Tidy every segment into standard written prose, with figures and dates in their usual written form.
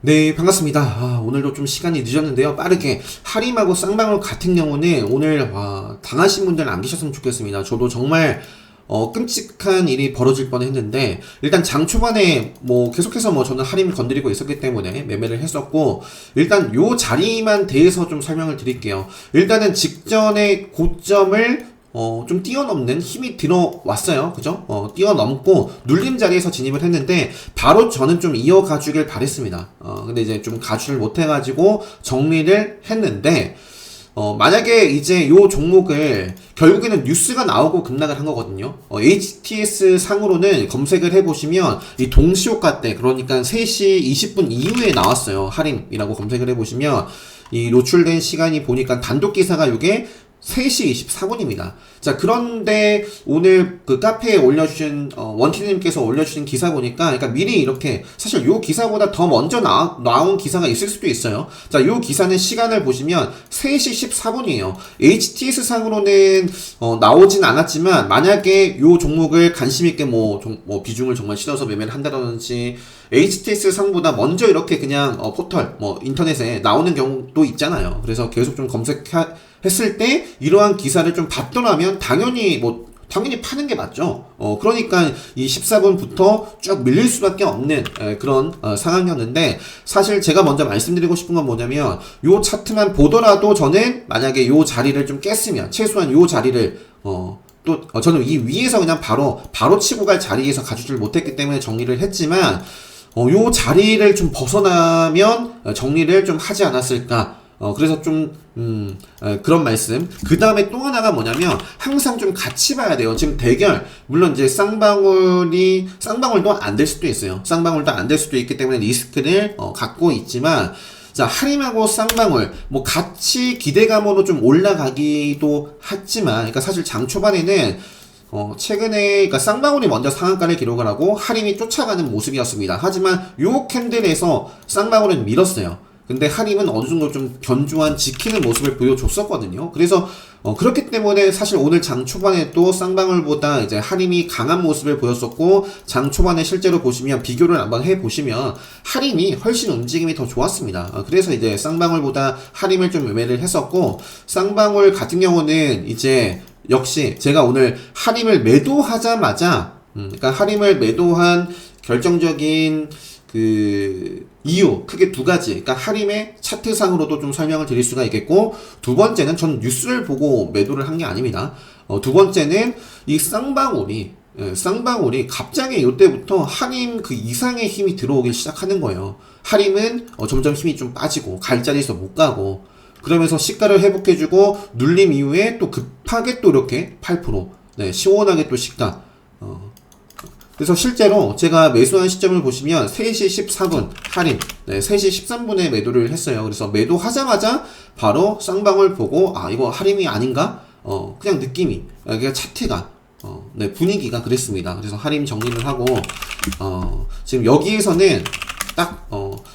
네, 반갑습니다. 오늘도 좀 시간이 늦었는데요. 빠르게 하림하고 쌍방울 같은 경우는 오늘 당하신 분들은 안 계셨으면 좋겠습니다. 저도 정말 끔찍한 일이 벌어질 뻔했는데 일단 장 초반에 뭐 계속해서 뭐 저는 하림 건드리고 있었기 때문에 매매를 했었고 일단 요 자리만 대해서 좀 설명을 드릴게요. 일단은 직전의 고점을 좀 뛰어넘는 힘이 들어왔어요. 그죠? 뛰어넘고 눌림 자리에서 진입을 했는데 바로 저는 좀 이어가주길 바랬습니다. 근데 이제 좀 가주를 못해가지고 정리를 했는데 만약에 이제 요 종목을 결국에는 뉴스가 나오고 급락을 한 거거든요. HTS 상으로는 검색을 해보시면 이 동시효과 때 그러니까 3시 20분 이후에 나왔어요. 할인이라고 검색을 해보시면 이 노출된 시간이 보니까 단독 기사가 요게 3시 24분입니다. 자, 그런데 오늘 그 카페에 올려주신, 원티님께서 올려주신 기사 보니까, 그러니까 미리 이렇게, 사실 요 기사보다 더 먼저 나온 기사가 있을 수도 있어요. 자, 요 기사는 시간을 보시면 3시 14분이에요. HTS 상으로는, 나오진 않았지만, 만약에 요 종목을 관심있게 뭐 비중을 정말 실어서 매매를 한다든지, HTS 상보다 먼저 이렇게 그냥, 포털, 인터넷에 나오는 경우도 있잖아요. 그래서 계속 좀 했을 때 이러한 기사를 좀 봤더라면 당연히 파는 게 맞죠. 그러니까 이 14분부터 쭉 밀릴 수밖에 없는 그런 상황이었는데 사실 제가 먼저 말씀드리고 싶은 건 뭐냐면 요 차트만 보더라도 저는 만약에 요 자리를 좀 깼으면 최소한 요 자리를 저는 이 위에서 그냥 바로 치고 갈 자리에서 가주질 못했기 때문에 정리를 했지만 요 자리를 좀 벗어나면 정리를 좀 하지 않았을까. 그래서 좀, 그런 말씀. 그 다음에 또 하나가 뭐냐면, 항상 좀 같이 봐야 돼요. 지금 대결, 물론 이제 쌍방울도 안 될 수도 있어요. 쌍방울도 안 될 수도 있기 때문에 리스크를, 갖고 있지만, 자, 하림하고 쌍방울, 같이 기대감으로 좀 올라가기도 했지만, 그러니까 사실 장 초반에는, 최근에, 그러니까 쌍방울이 먼저 상한가를 기록을 하고, 하림이 쫓아가는 모습이었습니다. 하지만, 요 캔들에서 쌍방울은 밀었어요. 근데 하림은 어느 정도 좀 견주한 지키는 모습을 보여줬었거든요. 그래서 그렇기 때문에 사실 오늘 장 초반에 또 쌍방울보다 이제 하림이 강한 모습을 보였었고 장 초반에 실제로 보시면 비교를 한번 해보시면 하림이 훨씬 움직임이 더 좋았습니다. 그래서 이제 쌍방울보다 하림을 좀 매매를 했었고 쌍방울 같은 경우는 이제 역시 제가 오늘 하림을 매도하자마자 그러니까 하림을 매도한 결정적인 이유, 크게 두 가지. 그러니까 하림의 차트상으로도 좀 설명을 드릴 수가 있겠고, 두 번째는 전 뉴스를 보고 매도를 한 게 아닙니다. 두 번째는 이 쌍방울이 갑자기 이때부터 하림 그 이상의 힘이 들어오기 시작하는 거예요. 하림은 점점 힘이 좀 빠지고, 갈 자리에서 못 가고, 그러면서 시가를 회복해주고, 눌림 이후에 또 급하게 또 이렇게 8%, 시원하게 또 시가, 그래서 실제로 제가 매수한 시점을 보시면 3시 14분 할인 3시 13분에 매도를 했어요. 그래서 매도하자마자 바로 쌍방울 보고 이거 할인이 아닌가? 그냥 느낌이 그냥 차트가 분위기가 그랬습니다. 그래서 할인 정리를 하고 지금 여기에서는 딱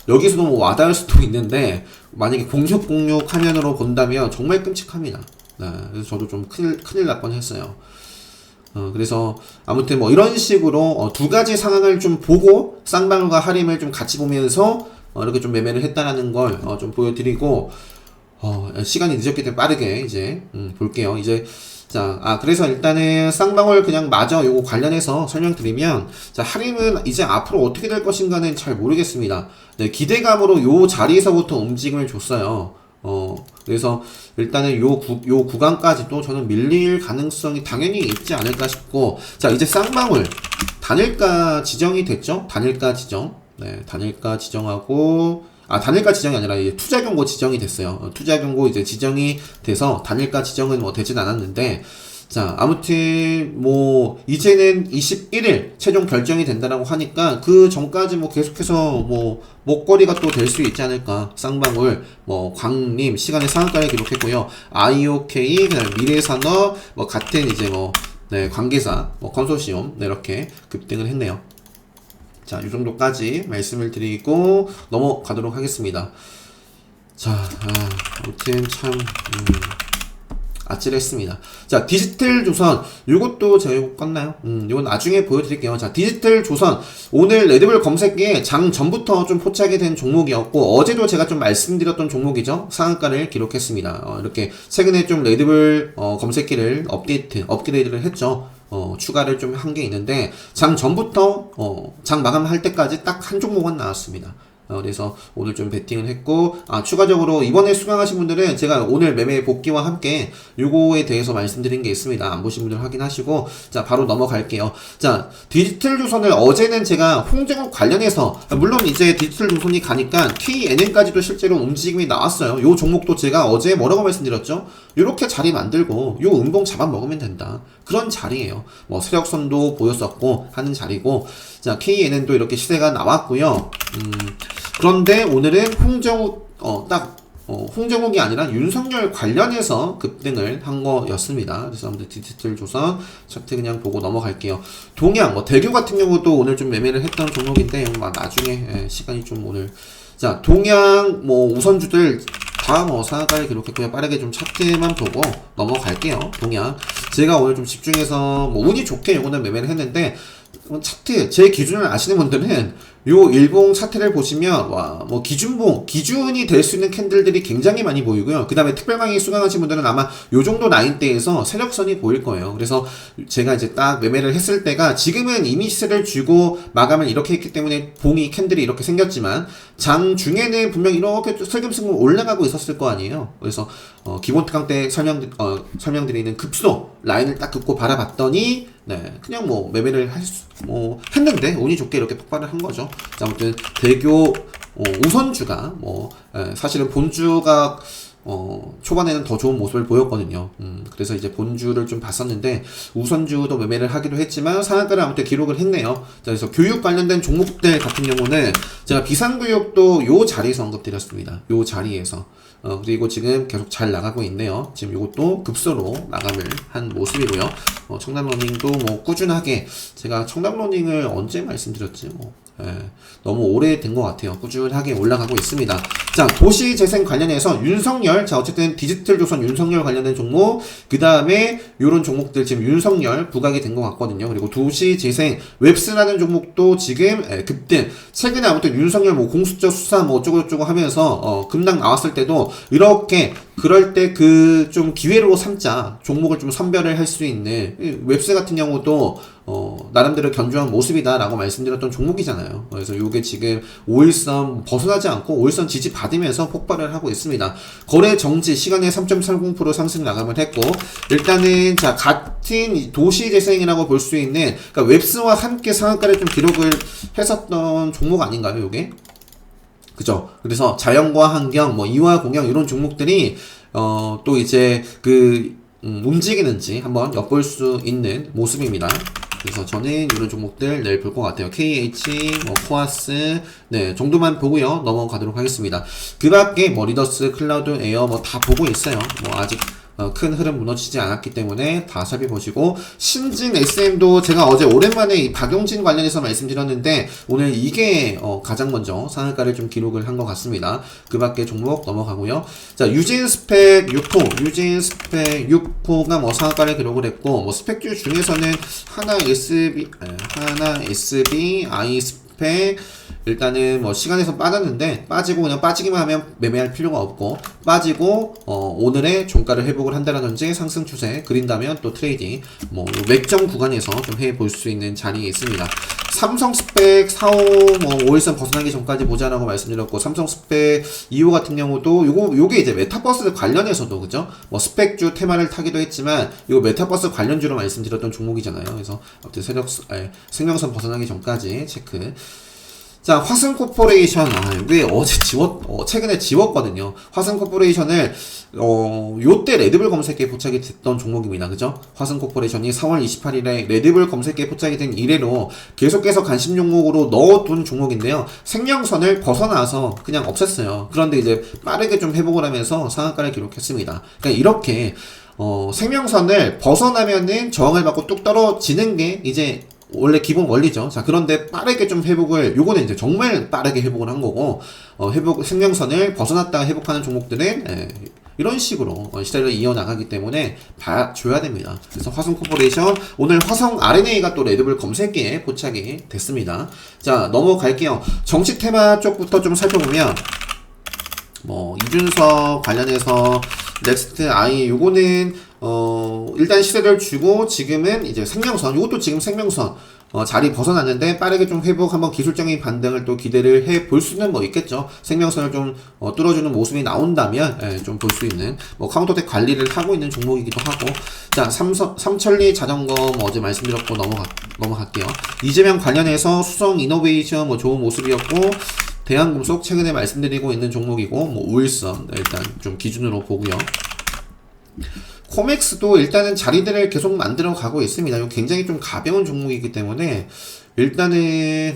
여기서도 뭐 와닿을 수도 있는데 만약에 공격 화면으로 본다면 정말 끔찍합니다. 그래서 저도 좀 큰일 날 뻔했어요. 그래서 아무튼 뭐 이런 식으로 두 가지 상황을 좀 보고 쌍방울과 하림을 좀 같이 보면서 이렇게 좀 매매를 했다라는 걸 좀 보여드리고 시간이 늦었기 때문에 빠르게 이제 볼게요. 이제 그래서 일단은 쌍방울 그냥 마저 요거 관련해서 설명드리면 자, 하림은 이제 앞으로 어떻게 될 것인가는 잘 모르겠습니다. 기대감으로 요 자리에서부터 움직임을 줬어요. 그래서 일단은 요 구간까지도 저는 밀릴 가능성이 당연히 있지 않을까 싶고, 자, 이제 쌍방울 단일가 지정이 됐죠? 단일가 지정. 단일가 지정하고, 단일가 지정이 아니라 이제 투자 경고 지정이 됐어요. 투자 경고 이제 지정이 돼서 단일가 지정은 되진 않았는데, 자, 아무튼, 이제는 21일 최종 결정이 된다라고 하니까, 그 전까지 계속해서 먹거리가 또 될 수 있지 않을까. 쌍방울, 광림, 시간의 상한가를 기록했고요. IOK, 그다음에 미래산업, 같은 이제 관계사, 컨소시엄, 이렇게 급등을 했네요. 자, 이 정도까지 말씀을 드리고 넘어가도록 하겠습니다. 자, 아무튼 참, 아찔했습니다. 자, 디지털 조선. 요것도 제가 이거 껐나요? 이건 나중에 보여드릴게요. 자, 디지털 조선. 오늘 레드불 검색기에 장 전부터 좀 포착이 된 종목이었고, 어제도 제가 좀 말씀드렸던 종목이죠. 상한가를 기록했습니다. 이렇게 최근에 좀 레드불 검색기를 업그레이드를 했죠. 추가를 좀 한 게 있는데, 장 전부터, 장 마감할 때까지 딱 한 종목은 나왔습니다. 그래서 오늘 좀 베팅을 했고, 추가적으로 이번에 수강하신 분들은 제가 오늘 매매 복귀와 함께 요거에 대해서 말씀드린 게 있습니다. 안 보신 분들 확인하시고, 자, 바로 넘어갈게요. 자, 디지털 조선을 어제는 제가 홍정욱 관련해서, 물론 이제 디지털 조선이 가니까 KNN까지도 실제로 움직임이 나왔어요. 요 종목도 제가 어제 뭐라고 말씀드렸죠? 요렇게 자리 만들고, 요 음봉 잡아먹으면 된다. 그런 자리예요. 뭐, 세력선도 보였었고, 하는 자리고, 자, KNN도 이렇게 시세가 나왔고요. 그런데 오늘은 홍정욱이 아니라 윤석열 관련해서 급등을 한 거였습니다. 그래서 아무튼 디지털 조선 차트 그냥 보고 넘어갈게요. 동양, 대교 같은 경우도 오늘 좀 매매를 했던 종목인데, 나중에, 시간이 좀 오늘. 자, 동양, 우선주들 다 상한가를 기록했고요. 빠르게 좀 차트만 보고 넘어갈게요. 동양. 제가 오늘 좀 집중해서, 운이 좋게 요거는 매매를 했는데, 차트, 제 기준을 아시는 분들은 요 일봉 차트를 보시면 기준이 될 수 있는 캔들들이 굉장히 많이 보이고요. 그 다음에 특별 강의 수강하신 분들은 아마 요 정도 라인대에서 세력선이 보일 거예요. 그래서 제가 이제 딱 매매를 했을 때가, 지금은 이미 시세를 주고 마감을 이렇게 했기 때문에 봉이 캔들이 이렇게 생겼지만, 장 중에는 분명 이렇게 슬금슬금 올라가고 있었을 거 아니에요. 그래서 기본 특강 때 설명드리는 급소 라인을 딱 긋고 바라봤더니, 네, 그냥 매매를 했는데 운이 좋게 이렇게 폭발을 한 거죠. 자, 아무튼 대교 우선주가 사실은 본주가 초반에는 더 좋은 모습을 보였거든요. 그래서 이제 본주를 좀 봤었는데, 우선주도 매매를 하기도 했지만 상한가를 아무튼 기록을 했네요. 자, 그래서 교육 관련된 종목들 같은 경우는 제가 비상교육도 요 자리에서 언급드렸습니다. 요 자리에서. 그리고 지금 계속 잘 나가고 있네요. 지금 요것도 급소로 마감을 한 모습이고요. 청담러닝도 꾸준하게, 제가 청담러닝을 언제 말씀드렸지? 너무 오래된 것 같아요. 꾸준하게 올라가고 있습니다. 자, 도시재생 관련해서 윤석열, 자, 어쨌든 디지털 조선 윤석열 관련된 종목, 그 다음에 요런 종목들 지금 윤석열 부각이 된 것 같거든요. 그리고 도시재생, 웹스라는 종목도 지금 급등. 최근에 아무튼 윤석열 공수처 수사 어쩌고저쩌고 하면서 급락 나왔을 때도 이렇게, 그럴 때 좀 기회로 삼자, 종목을 좀 선별을 할 수 있는, 웹스 같은 경우도 나름대로 견조한 모습이다라고 말씀드렸던 종목이잖아요. 그래서 요게 지금 5일선 벗어나지 않고 5일선 지지 받으면서 폭발을 하고 있습니다. 거래 정지 시간에 3.30% 상승 마감을 했고, 일단은 자, 같은 도시재생이라고 볼 수 있는, 그러니까 웹스와 함께 상한가를 좀 기록을 했었던 종목 아닌가요, 요게? 그죠? 그래서 자연과 환경, 이화공영 이런 종목들이 또 이제 움직이는지 한번 엿볼 수 있는 모습입니다. 그래서 저는 이런 종목들 내일 볼 것 같아요. KH, 코아스, 네, 정도만 보고요. 넘어가도록 하겠습니다. 그 밖에 리더스, 클라우드, 에어 다 보고 있어요. 아직 큰 흐름 무너지지 않았기 때문에 다 살펴보시고, 신진 SM도 제가 어제 오랜만에 이 박용진 관련해서 말씀드렸는데, 오늘 이게 가장 먼저 상한가를 좀 기록을 한 것 같습니다. 그 밖에 종목 넘어가고요. 자, 유진 스펙 6호가 상한가를 기록을 했고, 스펙주 중에서는 하나 SB, I 스펙, 일단은 시간에서 빠졌는데, 빠지고 그냥 빠지기만 하면 매매할 필요가 없고, 빠지고 오늘의 종가를 회복을 한다라든지 상승 추세 그린다면 또 트레이딩 맥점 구간에서 좀 해볼 수 있는 자리에 있습니다. 삼성 스펙 4호 5일선 벗어나기 전까지 보자라고 말씀드렸고, 삼성 스펙 2호 같은 경우도 요게 이제 메타버스 관련해서도, 그죠? 스펙주 테마를 타기도 했지만 이거 메타버스 관련주로 말씀드렸던 종목이잖아요. 그래서 아무튼 생명선 벗어나기 전까지 체크. 자, 화승코퍼레이션, 이게 최근에 지웠거든요. 화승코퍼레이션을, 요때 레드불 검색기에 포착이 됐던 종목입니다. 그죠? 화승코퍼레이션이 4월 28일에 레드불 검색기에 포착이 된 이래로 계속해서 관심 종목으로 넣어둔 종목인데요. 생명선을 벗어나서 그냥 없앴어요. 그런데 이제 빠르게 좀 회복을 하면서 상한가를 기록했습니다. 그러니까 이렇게, 생명선을 벗어나면은 저항을 받고 뚝 떨어지는 게 이제 원래 기본 원리죠. 자, 그런데 빠르게 좀 요거는 이제 정말 빠르게 회복을 한 거고, 생명선을 벗어났다가 회복하는 종목들은, 이런 식으로 시세를 이어나가기 때문에 봐줘야 됩니다. 그래서 화성코퍼레이션 오늘 화성 RNA가 또 레드불 검색기에 포착이 됐습니다. 자, 넘어갈게요. 정치 테마 쪽부터 좀 살펴보면 뭐 이준석 관련해서 넥스트 아이 요거는 일단 시세를 주고 지금은 이제 생명선 요것도 지금 생명선 자리 벗어났는데 빠르게 좀 회복 한번 기술적인 반등을 또 기대를 해 볼 수는 뭐 있겠죠. 생명선을 좀 뚫어주는 모습이 나온다면 좀 볼 수 있는 뭐 카운터텍 관리를 하고 있는 종목이기도 하고. 자, 삼천리 자전거 뭐 어제 말씀드렸고 넘어갈게요. 이재명 관련해서 수성 이노베이션 뭐 좋은 모습이었고, 대한금속 최근에 말씀드리고 있는 종목이고, 뭐 우일선 일단 좀 기준으로 보고요. 코맥스도 일단은 자리들을 계속 만들어 가고 있습니다. 이거 굉장히 좀 가벼운 종목이기 때문에 일단은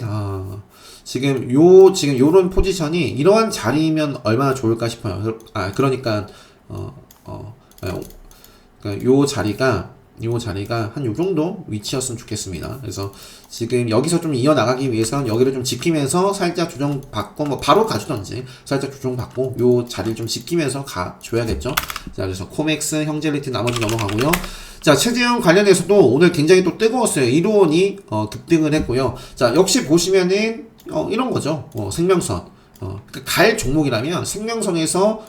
지금 요런 포지션이 이러한 자리면 얼마나 좋을까 싶어요. 그러니까 요 자리가 한 요 정도 위치였으면 좋겠습니다. 그래서 지금 여기서 좀 이어나가기 위해서는 여기를 좀 지키면서 살짝 조정받고, 뭐 바로 가주던지 살짝 조정받고 요 자리를 좀 지키면서 가줘야겠죠. 자, 그래서 코맥스, 형젤리티 나머지 넘어가고요. 자, 최재형 관련해서도 오늘 굉장히 또 뜨거웠어요. 1호원이 급등을 했고요. 자, 역시 보시면은 이런 거죠. 생명선. 갈 종목이라면 생명선에서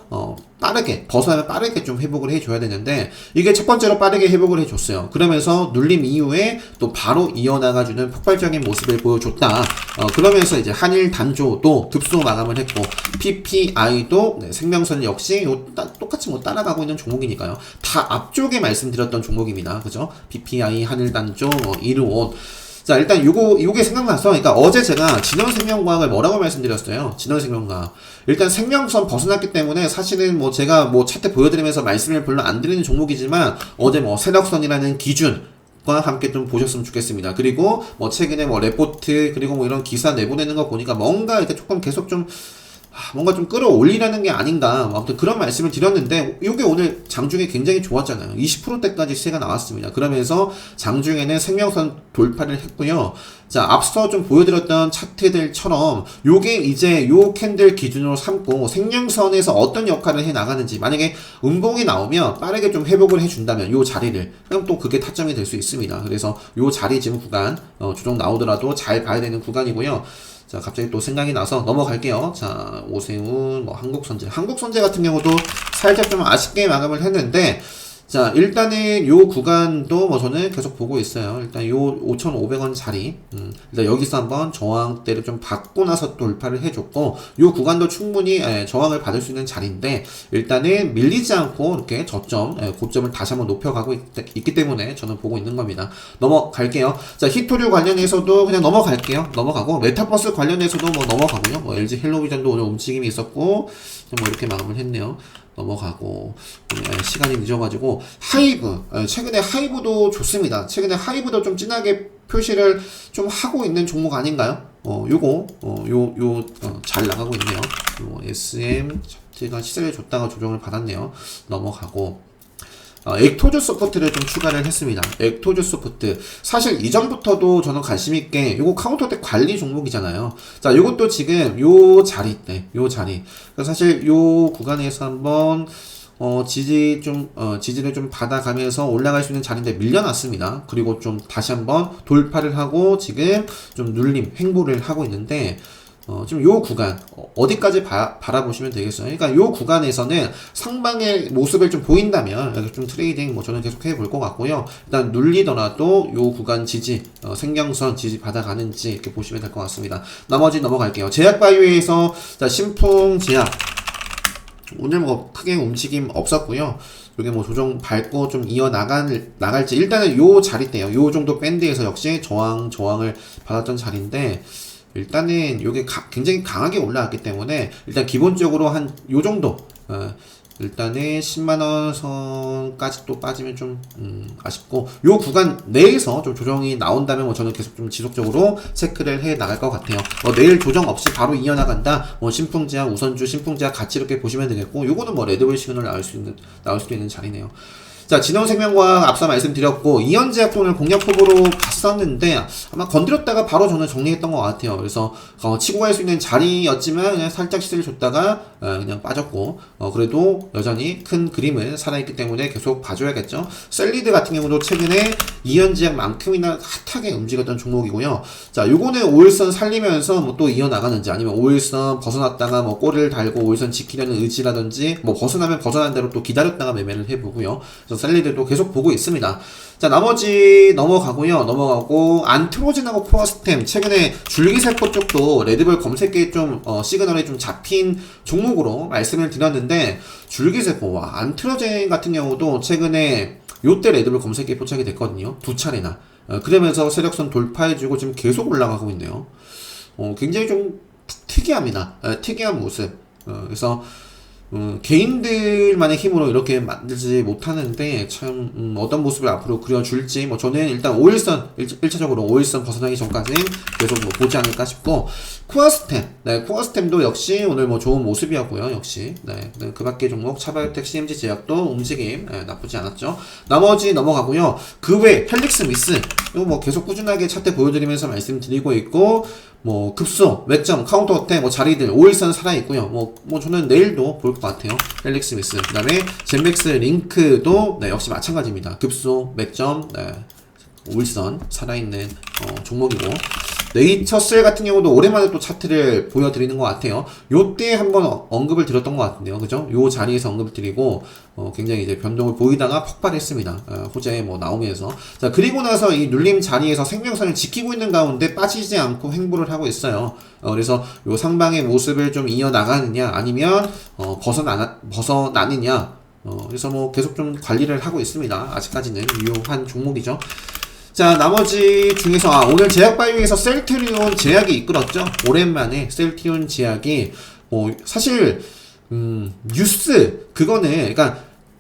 빠르게 벗어나면 빠르게 좀 회복을 해줘야 되는데, 이게 첫 번째로 빠르게 회복을 해줬어요. 그러면서 눌림 이후에 또 바로 이어나가주는 폭발적인 모습을 보여줬다. 그러면서 이제 한일 단조도 급소 마감을 했고, PPI도 생명선 역시 똑같이 뭐 따라가고 있는 종목이니까요. 다 앞쪽에 말씀드렸던 종목입니다. 그죠? PPI, 한일 단조, 이르온. 자, 일단 요게 생각나서, 그러니까 어제 제가 진원생명과학을 뭐라고 말씀드렸어요? 진원생명과학. 일단 생명선 벗어났기 때문에 사실은 뭐 제가 뭐 차트 보여드리면서 말씀을 별로 안 드리는 종목이지만, 어제 뭐 세력선이라는 기준, 과 함께 좀 보셨으면 좋겠습니다. 그리고 뭐 최근에 뭐 레포트, 그리고 뭐 이런 기사 내보내는 거 보니까 뭔가 이렇게 조금 계속 좀 뭔가 좀 끌어올리라는 게 아닌가, 아무튼 그런 말씀을 드렸는데, 이게 오늘 장중에 굉장히 좋았잖아요. 20%대까지 시세가 나왔습니다. 그러면서 장중에는 생명선 돌파를 했고요. 자, 앞서 좀 보여드렸던 차트들처럼 요게 이제 요 캔들 기준으로 삼고 생명선에서 어떤 역할을 해 나가는지, 만약에 음봉이 나오면 빠르게 좀 회복을 해준다면 요 자리를, 그럼 또 그게 타점이 될 수 있습니다. 그래서 요 자리 지금 구간 조정 나오더라도 잘 봐야 되는 구간이고요. 자, 갑자기 또 생각이 나서 넘어갈게요. 자, 오세훈, 뭐 한국선제 같은 경우도 살짝 좀 아쉽게 마감을 했는데, 자, 일단은 요 구간도 뭐 저는 계속 보고 있어요. 일단 요 5,500원 자리, 일단 여기서 한번 저항대를 좀 받고 나서 돌파를 해줬고, 요 구간도 충분히 저항을 받을 수 있는 자리인데, 일단은 밀리지 않고 이렇게 고점을 다시 한번 높여가고 있기 때문에 저는 보고 있는 겁니다. 넘어갈게요. 자, 히토류 관련해서도 그냥 넘어가고, 메타버스 관련해서도 뭐 넘어가고요. 뭐 LG 헬로비전도 오늘 움직임이 있었고, 뭐 이렇게 마감을 했네요. 넘어가고, 시간이 늦어가지고, 하이브, 최근에 하이브도 좋습니다. 최근에 하이브도 좀 진하게 표시를 좀 하고 있는 종목 아닌가요? 잘 나가고 있네요. SM 제가 시세를 줬다가 조정을 받았네요. 넘어가고, 액토즈 소프트를 좀 추가를 했습니다. 액토즈 소프트. 사실 이전부터도 저는 관심있게, 요거 카운터텍 관리 종목이잖아요. 자, 요것도 지금 요 자리. 그래서 사실 요 구간에서 한번, 지지를 좀 받아가면서 올라갈 수 있는 자리인데 밀려났습니다. 그리고 좀 다시 한번 돌파를 하고 지금 좀 눌림, 횡보를 하고 있는데, 지금 요 구간, 어디까지 바라보시면 되겠어요. 그러니까 요 구간에서는 상방의 모습을 좀 보인다면, 좀 트레이딩 뭐 저는 계속 해볼 것 같고요. 일단 눌리더라도 요 구간 지지, 생경선 지지 받아가는지 이렇게 보시면 될 것 같습니다. 나머지 넘어갈게요. 제약바이오에서, 자, 신풍제약. 오늘 뭐 크게 움직임 없었고요. 요게 뭐 조정 밟고 좀 나갈지, 일단은 요 자리대요. 요 정도 밴드에서 역시 저항을 받았던 자리인데, 일단은 요게 굉장히 강하게 올라왔기 때문에 일단 기본적으로 한 요 정도, 일단은 10만원 선까지 또 빠지면 좀 아쉽고, 요 구간 내에서 좀 조정이 나온다면 뭐 저는 계속 좀 지속적으로 체크를 해 나갈 것 같아요. 내일 조정 없이 바로 이어나간다, 뭐 신풍제약, 우선주 신풍제약 같이 이렇게 보시면 되겠고, 요거는 뭐 레드불 시그널 나올 수도 있는 자리네요. 자, 진원생명과학 앞서 말씀드렸고, 이현제약도 오늘 공략 후보로 갔었는데, 아마 건드렸다가 바로 저는 정리했던 것 같아요. 그래서, 치고 갈 수 있는 자리였지만, 그냥 살짝 시세를 줬다가, 그냥 빠졌고, 그래도 여전히 큰 그림은 살아있기 때문에 계속 봐줘야겠죠. 셀리드 같은 경우도 최근에 이현제약만큼이나 핫하게 움직였던 종목이고요. 자, 요거는 5일선 살리면서 뭐 또 이어나가는지, 아니면 5일선 벗어났다가 뭐 꼬리를 달고 5일선 지키려는 의지라든지, 뭐 벗어나면 벗어난 대로 또 기다렸다가 매매를 해보고요. 그래서 셀리드도 계속 보고 있습니다. 자, 나머지 넘어가고 안트로진하고 코어스템 최근에 줄기세포 쪽도 레드불 검색기에 좀 시그널이 좀 잡힌 종목으로 말씀을 드렸는데, 줄기세포와 안트로진 같은 경우도 최근에 요때 레드불 검색기에 포착이 됐거든요. 두 차례나. 그러면서 세력선 돌파해주고 지금 계속 올라가고 있네요. 굉장히 좀 특이합니다. 특이한 모습. 그래서 개인들만의 힘으로 이렇게 만들지 못하는데 참 어떤 모습을 앞으로 그려줄지 뭐 저는 일단 5일선 1차적으로 5일선 벗어나기 전까지는 계속 뭐 보지 않을까 싶고, 코어스템, 네, 코어스템도 역시 오늘 뭐 좋은 모습이었고요. 역시 네, 그 밖의 종목 차바이오텍, CMG 제약도 움직임 나쁘지 않았죠. 나머지 넘어가고요. 그 외 헬릭스 미스 이거 뭐 계속 꾸준하게 차트 보여드리면서 말씀드리고 있고, 뭐 급소, 맥점, 카운터 어택, 뭐 자리들 5일선 살아있고요. 뭐 저는 내일도 볼 것 같아요. 헬릭스 미스, 그 다음에 젠맥스 링크도 네, 역시 마찬가지입니다. 급소, 맥점, 네, 5일선 살아있는 종목이고, 네이처셀 같은 경우도 오랜만에 또 차트를 보여드리는 것 같아요. 요때 한번 언급을 드렸던 것 같은데요. 그죠? 요 자리에서 언급을 드리고, 굉장히 이제 변동을 보이다가 폭발했습니다. 호재에 뭐 나오면서. 자, 그리고 나서 이 눌림 자리에서 생명선을 지키고 있는 가운데 빠지지 않고 횡보를 하고 있어요. 그래서 요 상방의 모습을 좀 이어나가느냐, 아니면, 벗어나느냐, 그래서 뭐 계속 좀 관리를 하고 있습니다. 아직까지는 유효한 종목이죠. 자, 나머지 중에서 오늘 제약바이오에서 셀트리온 제약이 이끌었죠. 오랜만에 셀트리온 제약이 사실 뉴스 그거는 그러니까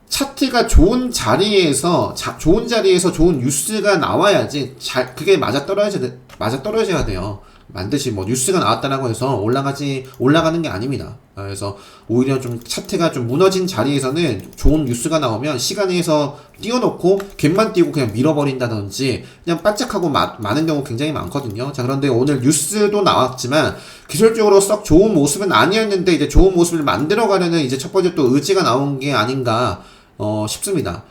차트가 좋은 자리에서 좋은 뉴스가 나와야지 그게 맞아떨어져야 돼요. 반드시 뭐 뉴스가 나왔다라고 해서 올라가는 게 아닙니다. 그래서 오히려 좀 차트가 좀 무너진 자리에서는 좋은 뉴스가 나오면 시간에서 띄워놓고 갭만 띄우고 그냥 밀어버린다든지 그냥 반짝하고 많은 경우 굉장히 많거든요. 자, 그런데 오늘 뉴스도 나왔지만 기술적으로 썩 좋은 모습은 아니었는데 이제 좋은 모습을 만들어가려는 이제 첫 번째 또 의지가 나온 게 아닌가 싶습니다.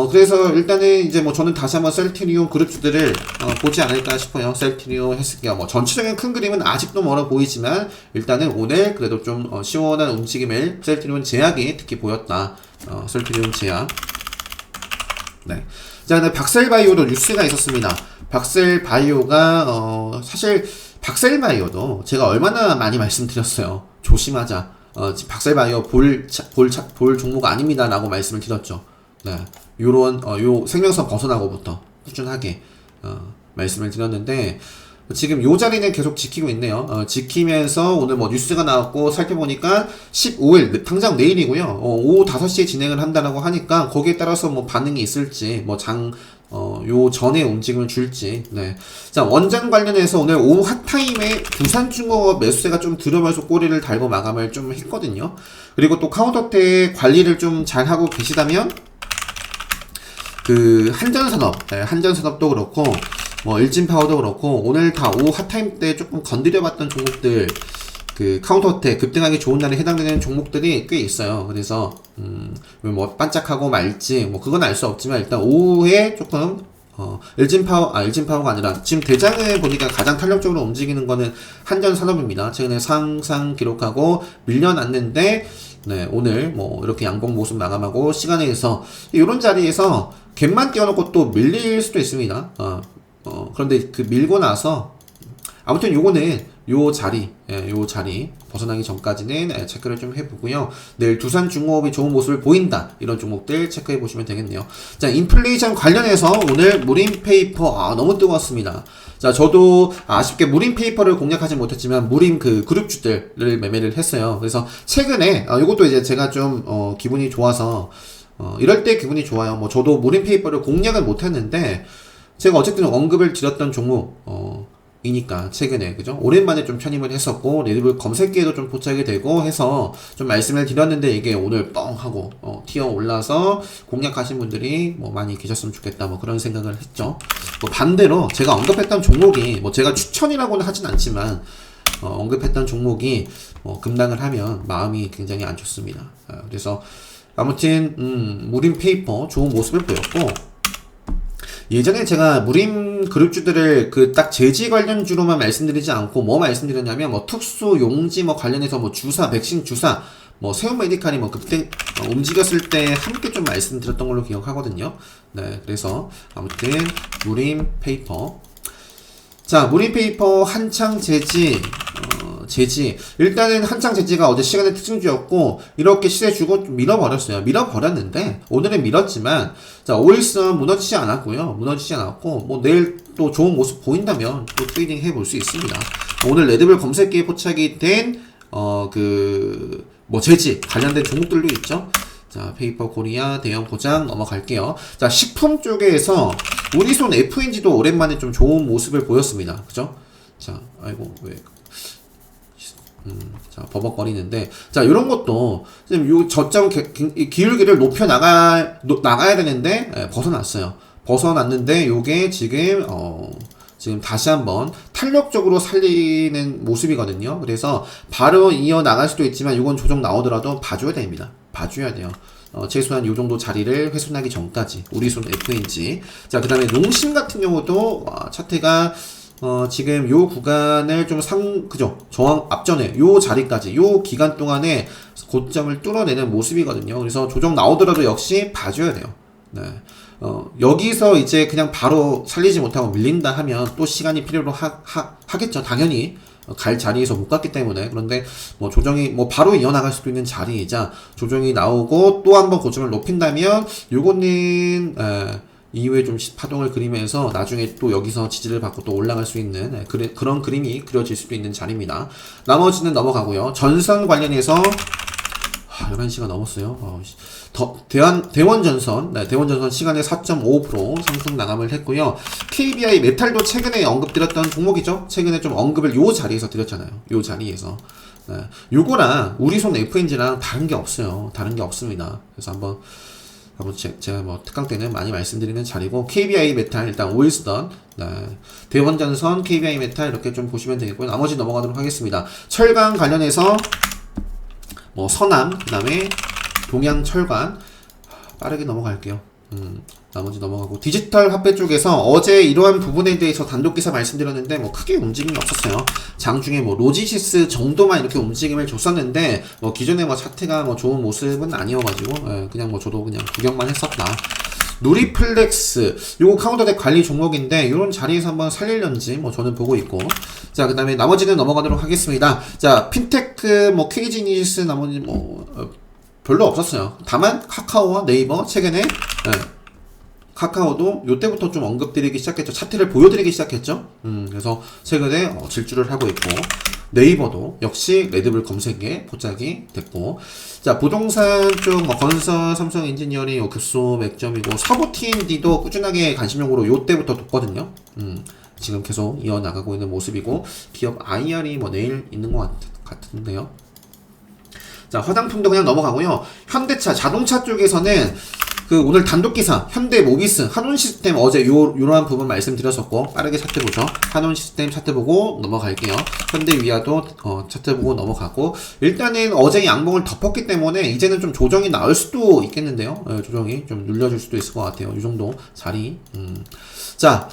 그래서 일단은 이제 뭐 저는 다시 한번 셀트리온 그룹주들을 보지 않을까 싶어요. 셀트리온, 헬스케어 뭐 전체적인 큰 그림은 아직도 멀어 보이지만 일단은 오늘 그래도 좀 시원한 움직임을 셀트리온 제약이 특히 보였다. 셀트리온 제약. 네. 자, 근데 박셀바이오도 뉴스가 있었습니다. 박셀바이오가 사실 박셀바이오도 제가 얼마나 많이 말씀드렸어요. 조심하자. 박셀바이오 볼 종목 아닙니다라고 말씀을 드렸죠. 네, 요런 요 생명선 벗어나고부터 꾸준하게 말씀을 드렸는데 지금 요 자리는 계속 지키고 있네요. 지키면서 오늘 뭐 뉴스가 나왔고 살펴보니까 15일 당장 내일이고요. 오후 5시에 진행을 한다라고 하니까 거기에 따라서 뭐 반응이 있을지 요 전에 움직임을 줄지. 네. 자, 원전 관련해서 오늘 오후 핫타임에 두산중공업 매수세가 좀 들어가서 꼬리를 달고 마감을 좀 했거든요. 그리고 또 카운터때 관리를 좀 잘 하고 계시다면 그 한전산업도 그렇고 뭐 일진파워도 그렇고 오늘 다 오후 핫타임 때 조금 건드려봤던 종목들, 그 카운터어택 급등하기 좋은 날에 해당되는 종목들이 꽤 있어요. 그래서 뭐 반짝하고 말지 뭐 그건 알 수 없지만 일단 오후에 조금 일진파워가 아니라 지금 대장을 보니까 가장 탄력적으로 움직이는 거는 한전산업입니다. 최근에 상승 기록하고 밀려났는데 네, 오늘 뭐 이렇게 양봉 모습 마감하고 시간에 의해서 이런 자리에서 갭만 띄워놓고 또 밀릴 수도 있습니다. 그런데 그 밀고 나서 아무튼 요거는 요 자리 벗어나기 전까지는 체크를 좀 해보고요. 내일 두산중공업이 좋은 모습을 보인다 이런 종목들 체크해 보시면 되겠네요. 자, 인플레이션 관련해서 오늘 무림페이퍼 너무 뜨거웠습니다. 자, 저도 아쉽게 무림페이퍼를 공략하지 못했지만 무림 그 그룹주들을 매매를 했어요. 그래서 최근에 이것도 이제 제가 좀 기분이 좋아서 이럴 때 기분이 좋아요. 뭐 저도 무림페이퍼를 공략을 못했는데 제가 어쨌든 언급을 드렸던 종목 이니까 최근에 그죠? 오랜만에 좀 편입을 했었고 레드불 검색기에도 좀 포착이 되고 해서 좀 말씀을 드렸는데 이게 오늘 뻥 하고 티어 올라서 공략하신 분들이 뭐 많이 계셨으면 좋겠다 뭐 그런 생각을 했죠. 뭐 반대로 제가 언급했던 종목이 뭐 제가 추천이라고는 하진 않지만 언급했던 종목이 급락을 하면 마음이 굉장히 안 좋습니다. 그래서 아무튼 무림 페이퍼 좋은 모습을 보였고 예전에 제가 무림 그룹주들을 그 딱 제지 관련주로만 말씀드리지 않고 뭐 말씀드렸냐면 뭐 특수 용지 뭐 관련해서 뭐 주사 백신 주사 뭐 세운 메디칼이 뭐 그때 움직였을 때 함께 좀 말씀드렸던 걸로 기억하거든요. 네, 그래서 아무튼 무림 페이퍼 자 무림 페이퍼 한창 제지 일단은 한창 제지가 어제 시간의 특징주였고 이렇게 시세 주고 좀 밀어버렸어요. 밀어버렸는데 오늘은 밀었지만 자 5일선 무너지지 않았고요. 무너지지 않았고 뭐 내일 또 좋은 모습 보인다면 또 트레이딩 해볼 수 있습니다. 오늘 레드불 검색기에 포착이 된 뭐 제지 관련된 종목들도 있죠. 자 페이퍼 코리아 대형 포장 넘어갈게요. 자 식품 쪽에서 우리손 FNG도 오랜만에 좀 좋은 모습을 보였습니다. 그죠? 자 아이고 왜 자, 버벅거리는데, 자, 요런 것도, 지금 요 저점 기울기를 나가야 되는데, 벗어났어요. 벗어났는데, 요게 지금, 지금 다시 한번 탄력적으로 살리는 모습이거든요. 그래서 바로 이어 나갈 수도 있지만, 요건 조정 나오더라도 봐줘야 됩니다. 봐줘야 돼요. 최소한 요 정도 자리를 훼손하기 전까지. 우리손 FNG. 자, 그 다음에 농심 같은 경우도, 차트가, 지금 요 구간을 좀 그죠? 저항 앞전에 요 자리까지 요 기간 동안에 고점을 뚫어내는 모습이거든요. 그래서 조정 나오더라도 역시 봐줘야 돼요. 네. 여기서 이제 그냥 바로 살리지 못하고 밀린다 하면 또 시간이 필요로 하겠죠. 당연히. 갈 자리에서 못 갔기 때문에. 그런데 뭐 조정이 뭐 바로 이어나갈 수도 있는 자리이자 조정이 나오고 또 한번 고점을 높인다면 요거는, 이후에 좀 파동을 그리면서 나중에 또 여기서 지지를 받고 또 올라갈 수 있는 그런 그림이 그려질 수도 있는 자리입니다. 나머지는 넘어가고요. 전선 관련해서 11시가 넘었어요. 대원전선, 대원전선 시간에 4.5% 상승 나감을 했고요. KBI 메탈도 최근에 언급드렸던 종목이죠. 최근에 좀 언급을 요 자리에서 드렸잖아요. 요 자리에서. 요거랑 우리손 FNG랑 다른 게 없어요. 다른 게 없습니다. 그래서 한번 제가 뭐 특강 때는 많이 말씀드리는 자리고 KBI 메탈 일단 오일스던 대원전선 KBI 메탈 이렇게 좀 보시면 되겠고요. 나머지 넘어가도록 하겠습니다. 철강 관련해서 뭐 서남 그 다음에 동양철관 빠르게 넘어갈게요. 나머지 넘어가고 디지털 화폐 쪽에서 어제 이러한 부분에 대해서 단독 기사 말씀드렸는데 뭐 크게 움직임이 없었어요. 장중에 뭐 로지시스 정도만 이렇게 움직임을 줬었는데 뭐 기존에 뭐 차트가 뭐 좋은 모습은 아니어가지고 그냥 뭐 저도 그냥 구경만 했었다. 누리플렉스 요거 카운터덱 관리 종목인데 요런 자리에서 한번 살릴런지 뭐 저는 보고 있고 자 그 다음에 나머지는 넘어가도록 하겠습니다. 자 핀테크 뭐 KG니시스 나머지 뭐 별로 없었어요. 다만 카카오와 네이버 최근에 카카오도 요때부터 좀 언급드리기 시작했죠. 차트를 보여드리기 시작했죠. 그래서 최근에 질주를 하고 있고 네이버도 역시 레드불 검색에 포착이 됐고 자 부동산 쪽 뭐 건설, 삼성 엔지니어링, 급소, 맥점이고 서부 T&D도 꾸준하게 관심용으로 요때부터 뒀거든요. 지금 계속 이어나가고 있는 모습이고 기업 IR이 뭐 내일 있는 것 같은데요. 자 화장품도 그냥 넘어가고요. 현대차 자동차 쪽에서는 오늘 단독기사, 현대모비스, 한온시스템 어제 요러한 부분 말씀드렸었고, 빠르게 차트 보죠. 한온시스템 차트 보고 넘어갈게요. 현대위아도, 차트 보고 넘어가고, 일단은 어제 양봉을 덮었기 때문에, 이제는 좀 조정이 나올 수도 있겠는데요. 조정이 좀 눌려줄 수도 있을 것 같아요. 이 정도 자리. 자,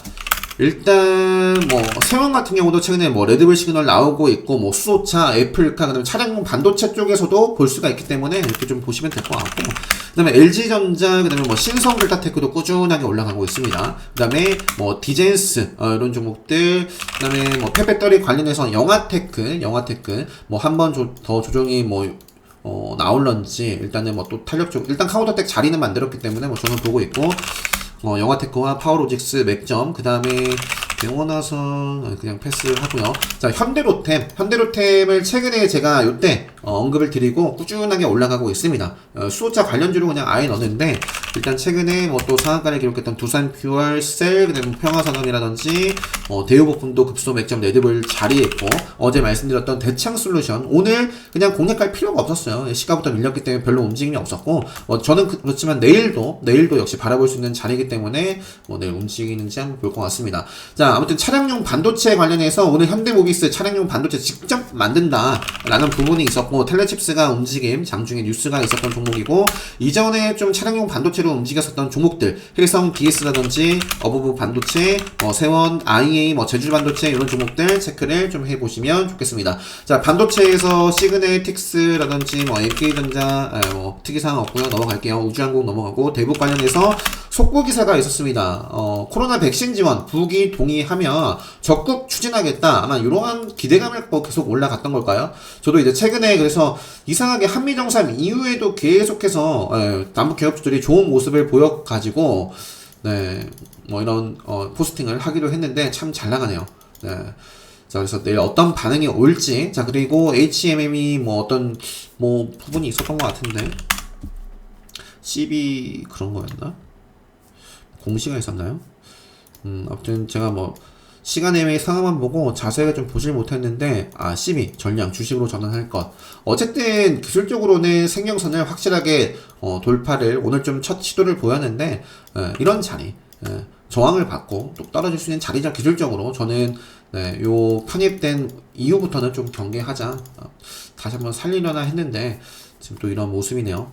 일단 뭐 세원 같은 경우도 최근에 뭐 레드불 시그널 나오고 있고 뭐 수소차, 애플카, 그다음에 차량용 반도체 쪽에서도 볼 수가 있기 때문에 이렇게 좀 보시면 될 것 같고 그다음에 LG전자, 그다음에 뭐 신성델타테크도 꾸준하게 올라가고 있습니다. 그다음에 뭐 디젠스 이런 종목들, 그다음에 뭐 폐배터리 관련해서 영화테크 뭐 한 번 더 조정이 뭐 나올런지 일단은 뭐 또 탄력적 일단 카운터텍 자리는 만들었기 때문에 뭐 저는 보고 있고. 영화테크와 파워로직스, 맥점, 그 다음에 대원화선 그냥 패스를 하고요. 자, 현대로템을 최근에 제가 요때 언급을 드리고 꾸준하게 올라가고 있습니다. 수소차 관련주로 그냥 아예 넣었는데 일단 최근에 뭐 또 상한가를 기록했던 두산 퓨얼 셀, 그다음에 평화산업이라든지 대우복품도 급소 맥점 레드불 자리했고 어제 말씀드렸던 대창 솔루션 오늘 그냥 공략할 필요가 없었어요. 시가부터 밀렸기 때문에 별로 움직임이 없었고 저는 그렇지만 내일도 역시 바라볼 수 있는 자리이기 때문에 내일 움직이는지 한번 볼 것 같습니다. 자, 아무튼 차량용 반도체 관련해서 오늘 현대모비스 차량용 반도체 직접 만든다라는 부분이 있었고 텔레칩스가 움직임 장중에 뉴스가 있었던 종목이고 이전에 좀 차량용 반도체로 움직였었던 종목들 힐성 BS라든지 어부부 반도체 세원 IA 제주 반도체 이런 종목들 체크를 좀 해보시면 좋겠습니다. 자, 반도체에서 시그네틱스라든지 LK전자 특이사항 없고요. 넘어갈게요. 우주항공 넘어가고 대북 관련해서 속보 기사가 있었습니다. 코로나 백신 지원 북이 동의하면 적극 추진하겠다. 아마 이러한 기대감을 계속 올라갔던 걸까요? 저도 이제 최근에 그래서 이상하게 한미 정상 이후에도 계속해서 남북 기업주들이 좋은 모습을 보여가지고 이런 포스팅을 하기로 했는데 참 잘 나가네요. 네. 자, 그래서 내일 어떤 반응이 올지. 자, 그리고 HMM이 어떤 부분이 있었던 것 같은데 CB 그런 거였나? 공시가 있었나요? 아무튼 제가 시간 외의 상황만 보고 자세하게 좀 보질 못했는데 CB 전량 주식으로 전환할 것. 어쨌든 기술적으로는 생명선을 확실하게 돌파를 오늘 좀 첫 시도를 보였는데 이런 자리 저항을 받고 또 떨어질 수 있는 자리죠. 기술적으로 저는 요 편입된 이후부터는 좀 경계하자 다시 한번 살리려나 했는데 지금 또 이런 모습이네요.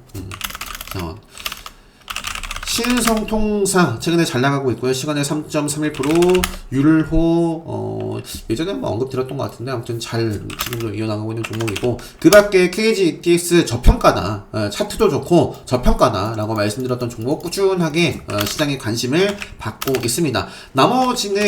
신성통상 최근에 잘 나가고 있고요. 시간에 3.31% 율호 예전에 언급 드렸던 것 같은데 아무튼 잘 지금도 이어나가고 있는 종목이고 그 밖에 KG ETS 저평가다 차트도 좋고 저평가다 라고 말씀드렸던 종목 꾸준하게 시장의 관심을 받고 있습니다. 나머지는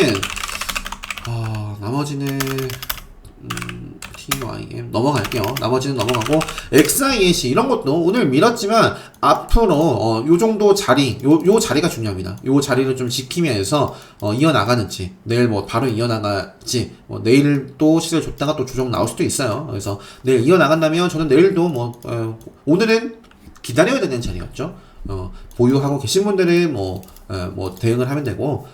TYM 넘어갈게요. 나머지는 넘어가고 XINC 이런 것도 오늘 밀었지만 앞으로 요 정도 자리 요 자리가 중요합니다. 요 자리를 좀 지키면서 이어나가는지 내일 바로 이어나갈지 내일 또 시세를 줬다가 또 조정 나올 수도 있어요. 그래서 내일 이어나간다면 저는 내일도 오늘은 기다려야 되는 자리였죠. 보유하고 계신 분들은 대응을 하면 되고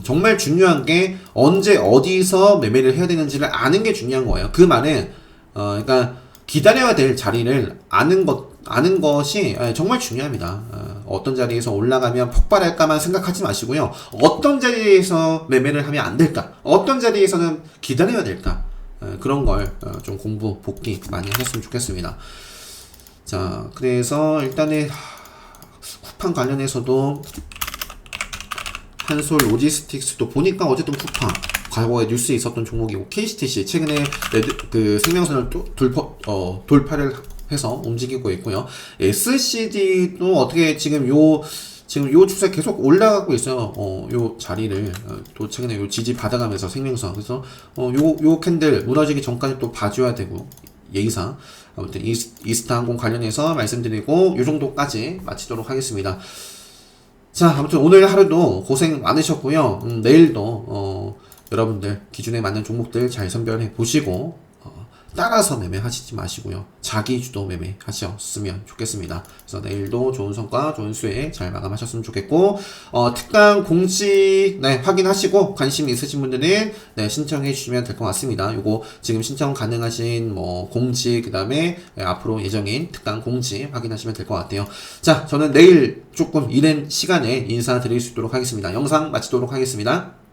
정말 중요한 게 언제 어디서 매매를 해야 되는지를 아는 게 중요한 거예요. 그 말은 그러니까 기다려야 될 자리를 아는 것이 정말 중요합니다. 어떤 자리에서 올라가면 폭발할까만 생각하지 마시고요. 어떤 자리에서 매매를 하면 안 될까? 어떤 자리에서는 기다려야 될까? 그런 걸 좀 공부 복귀 많이 하셨으면 좋겠습니다. 자, 그래서 일단은 쿠팡 관련해서도 한솔 로지스틱스도 보니까 어쨌든 쿠팡 과거에 뉴스에 있었던 종목이고 KCTC 최근에 그 생명선을 돌파를 해서 움직이고 있고요. SCD도 어떻게 지금 요 추세 계속 올라가고 있어요. 요 자리를 또 최근에 요 지지 받아가면서 생명선 그래서 요 캔들 무너지기 전까지 또 봐줘야 되고 예의상 아무튼 이스타항공 관련해서 말씀드리고 요 정도까지 마치도록 하겠습니다. 자, 아무튼 오늘 하루도 고생 많으셨고요. 내일도 여러분들 기준에 맞는 종목들 잘 선별해 보시고 따라서 매매하시지 마시고요. 자기 주도 매매하셨으면 좋겠습니다. 그래서 내일도 좋은 성과, 좋은 수익 잘 마감하셨으면 좋겠고 특강 공지 확인하시고 관심 있으신 분들은 신청해 주시면 될 것 같습니다. 요거 지금 신청 가능하신 공지 그다음에 앞으로 예정인 특강 공지 확인하시면 될 것 같아요. 자, 저는 내일 조금 이른 시간에 인사드릴 수 있도록 하겠습니다. 영상 마치도록 하겠습니다.